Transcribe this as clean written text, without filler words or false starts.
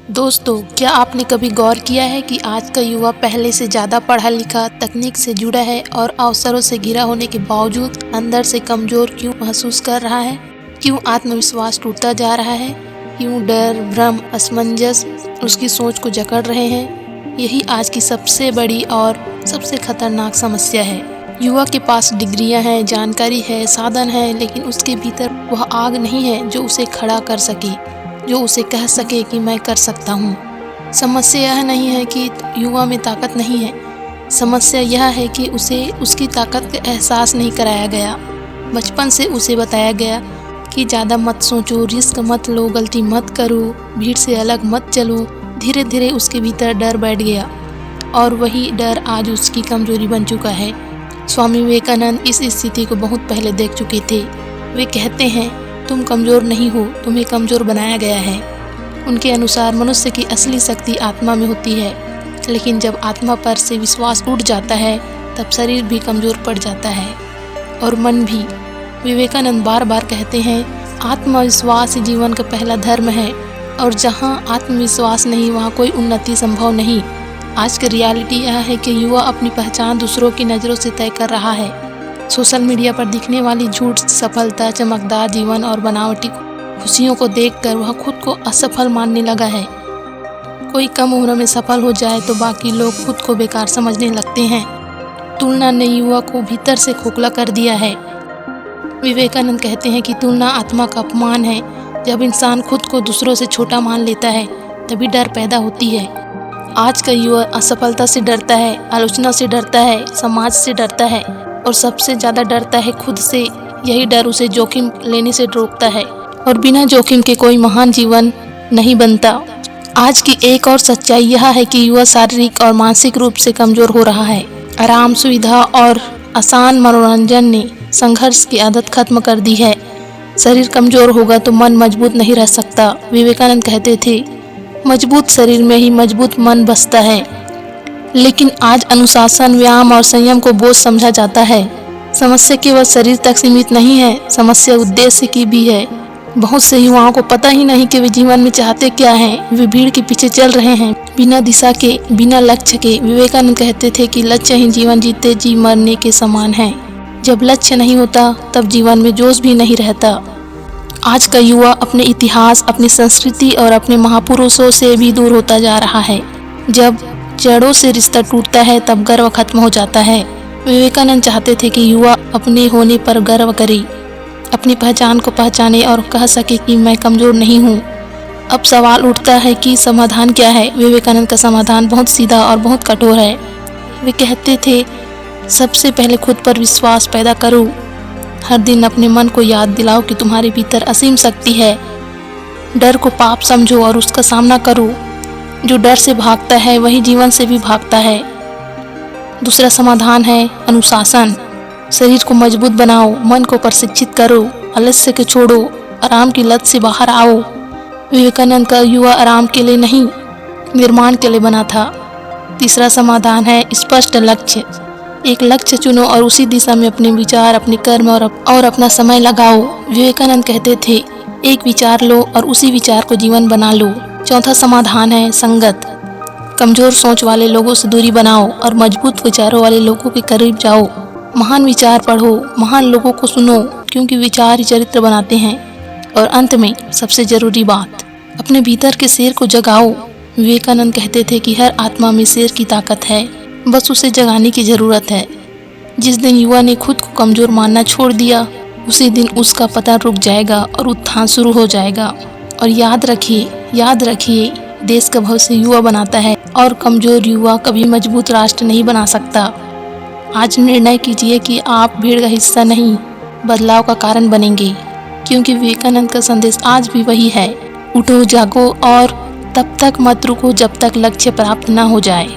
दोस्तों, क्या आपने कभी गौर किया है कि आज का युवा पहले से ज़्यादा पढ़ा लिखा, तकनीक से जुड़ा है और अवसरों से घिरा होने के बावजूद अंदर से कमज़ोर क्यों महसूस कर रहा है? क्यों आत्मविश्वास टूटता जा रहा है? क्यों डर, भ्रम, असमंजस उसकी सोच को जकड़ रहे हैं? यही आज की सबसे बड़ी और सबसे खतरनाक समस्या है। युवा के पास डिग्रियां हैं, जानकारी है, साधन है, लेकिन उसके भीतर वह आग नहीं है जो उसे खड़ा कर सके, जो उसे कह सके कि मैं कर सकता हूँ। समस्या यह नहीं है कि युवा में ताकत नहीं है, समस्या यह है कि उसे उसकी ताकत का एहसास नहीं कराया गया। बचपन से उसे बताया गया कि ज़्यादा मत सोचो, रिस्क मत लो, गलती मत करो, भीड़ से अलग मत चलो। धीरे धीरे उसके भीतर डर बैठ गया और वही डर आज उसकी कमजोरी बन चुका है। स्वामी विवेकानंद इस स्थिति को बहुत पहले देख चुके थे। वे कहते हैं, तुम कमज़ोर नहीं हो, तुम्हें कमज़ोर बनाया गया है। उनके अनुसार मनुष्य की असली शक्ति आत्मा में होती है, लेकिन जब आत्मा पर से विश्वास उठ जाता है तब शरीर भी कमज़ोर पड़ जाता है और मन भी। विवेकानंद बार बार कहते हैं, आत्मविश्वास ही जीवन का पहला धर्म है और जहाँ आत्मविश्वास नहीं वहाँ कोई उन्नति संभव नहीं। आज की रियलिटी यह है कि युवा अपनी पहचान दूसरों की नज़रों से तय कर रहा है। सोशल मीडिया पर दिखने वाली झूठ, सफलता, चमकदार जीवन और बनावटी खुशियों को देखकर वह खुद को असफल मानने लगा है। कोई कम उम्र में सफल हो जाए तो बाकी लोग खुद को बेकार समझने लगते हैं। तुलना ने युवा को भीतर से खोखला कर दिया है। विवेकानंद कहते हैं कि तुलना आत्मा का अपमान है। जब इंसान खुद को दूसरों से छोटा मान लेता है तभी डर पैदा होती है। आज का युवा असफलता से डरता है, आलोचना से डरता है, समाज से डरता है और सबसे ज़्यादा डरता है खुद से। यही डर उसे जोखिम लेने से रोकता है और बिना जोखिम के कोई महान जीवन नहीं बनता। आज की एक और सच्चाई यह है कि युवा शारीरिक और मानसिक रूप से कमज़ोर हो रहा है। आराम, सुविधा और आसान मनोरंजन ने संघर्ष की आदत खत्म कर दी है। शरीर कमज़ोर होगा तो मन मजबूत नहीं रह सकता। विवेकानंद कहते थे, मजबूत शरीर में ही मजबूत मन बसता है। लेकिन आज अनुशासन, व्यायाम और संयम को बोझ समझा जाता है। समस्या केवल शरीर तक सीमित नहीं है, समस्या उद्देश्य की भी है। बहुत से युवाओं को पता ही नहीं कि वे जीवन में चाहते क्या हैं। वे भीड़ के पीछे चल रहे हैं, बिना दिशा के, बिना लक्ष्य के। विवेकानंद कहते थे कि लक्ष्य ही जीवन जीते जी मरने के समान है। जब लक्ष्य नहीं होता तब जीवन में जोश भी नहीं रहता। आज का युवा अपने इतिहास, अपनी संस्कृति और अपने महापुरुषों से भी दूर होता जा रहा है। जब जड़ों से रिश्ता टूटता है तब गर्व खत्म हो जाता है। विवेकानंद चाहते थे कि युवा अपने होने पर गर्व करे, अपनी पहचान को पहचाने और कह सके कि मैं कमज़ोर नहीं हूँ। अब सवाल उठता है कि समाधान क्या है? विवेकानंद का समाधान बहुत सीधा और बहुत कठोर है। वे कहते थे, सबसे पहले खुद पर विश्वास पैदा करो। हर दिन अपने मन को याद दिलाओ कि तुम्हारे भीतर असीम शक्ति है। डर को पाप समझो और उसका सामना करो। जो डर से भागता है वही जीवन से भी भागता है। दूसरा समाधान है अनुशासन। शरीर को मजबूत बनाओ, मन को प्रशिक्षित करो, आलस्य को छोड़ो, आराम की लत से बाहर आओ। विवेकानंद का युवा आराम के लिए नहीं, निर्माण के लिए बना था। तीसरा समाधान है स्पष्ट लक्ष्य। एक लक्ष्य चुनो और उसी दिशा में अपने विचार, अपने कर्म और अपना समय लगाओ। विवेकानंद कहते थे, एक विचार लो और उसी विचार को जीवन बना लो। चौथा समाधान है संगत। कमज़ोर सोच वाले लोगों से दूरी बनाओ और मजबूत विचारों वाले लोगों के करीब जाओ। महान विचार पढ़ो, महान लोगों को सुनो, क्योंकि विचार ही चरित्र बनाते हैं। और अंत में सबसे ज़रूरी बात, अपने भीतर के शेर को जगाओ। विवेकानंद कहते थे कि हर आत्मा में शेर की ताकत है, बस उसे जगाने की ज़रूरत है। जिस दिन युवा ने खुद को कमज़ोर मानना छोड़ दिया, उसी दिन उसका पतन रुक जाएगा और उत्थान शुरू हो जाएगा। और याद रखिए, देश का भविष्य युवा बनाता है और कमज़ोर युवा कभी मजबूत राष्ट्र नहीं बना सकता। आज निर्णय कीजिए कि आप भीड़ का हिस्सा नहीं, बदलाव का कारण बनेंगे, क्योंकि विवेकानंद का संदेश आज भी वही है, उठो, जागो और तब तक मत रुको जब तक लक्ष्य प्राप्त न हो जाए।